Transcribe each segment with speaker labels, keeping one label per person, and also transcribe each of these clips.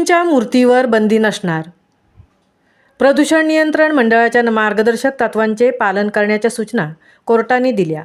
Speaker 1: पीओपीच्या मूर्तीवर बंदी नसणार. प्रदूषण नियंत्रण मंडळाच्या मार्गदर्शक तत्त्वांचे पालन करण्याच्या सूचना कोर्टाने दिल्या.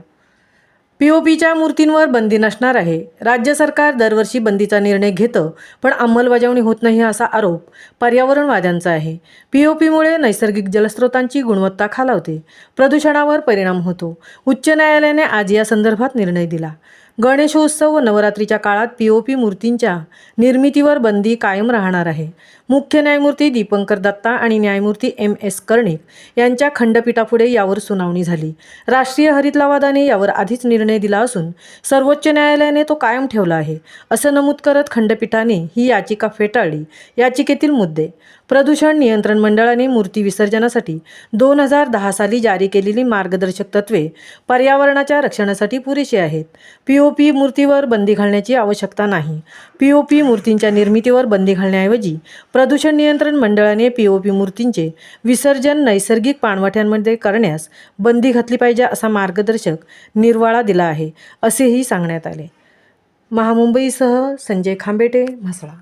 Speaker 1: पीओपीच्या मूर्तींवर बंदी नसणार आहे. राज्य सरकार दरवर्षी बंदीचा निर्णय घेतं, पण अंमलबजावणी होत नाही असा आरोप पर्यावरणवाद्यांचा आहे. पीओपीमुळे नैसर्गिक जलस्रोतांची गुणवत्ता खालावते, प्रदूषणावर परिणाम होतो. उच्च न्यायालयाने आज या संदर्भात निर्णय दिला. गणेशोत्सव व नवरात्रीच्या काळात पीओपी मूर्तींच्या निर्मितीवर बंदी कायम राहणार आहे. मुख्य न्यायमूर्ती दीपंकर दत्ता आणि न्यायमूर्ती एम.एस. कर्णिक यांच्या खंडपीठापुढे यावर सुनावणी झाली. राष्ट्रीय हरित लवादाने यावर आधीच निर्णय दिला असून सर्वोच्च न्यायालयाने तो कायम ठेवला आहे, असं नमूद करत खंडपीठाने ही याचिका फेटाळली. याचिकेतील मुद्दे: प्रदूषण नियंत्रण मंडळाने मूर्ती विसर्जनासाठी 2010 साली जारी केलेली मार्गदर्शक तत्त्वे पर्यावरणाच्या रक्षणासाठी पुरेशी आहेत. पीओपी मूर्तीवर बंदी घालण्याची आवश्यकता नाही. पीओपी मूर्तींच्या निर्मितीवर बंदी घालण्याऐवजी प्रदूषण नियंत्रण मंडळाने पीओपी मूर्तींचे विसर्जन नैसर्गिक पाणवठ्यांमध्ये करण्यास बंदी घातली पाहिजे असा मार्गदर्शक निर्वाळा दिला आहे, असेही सांगण्यात आले. महामुंबईसह संजय खांबेटे, म्हसळा.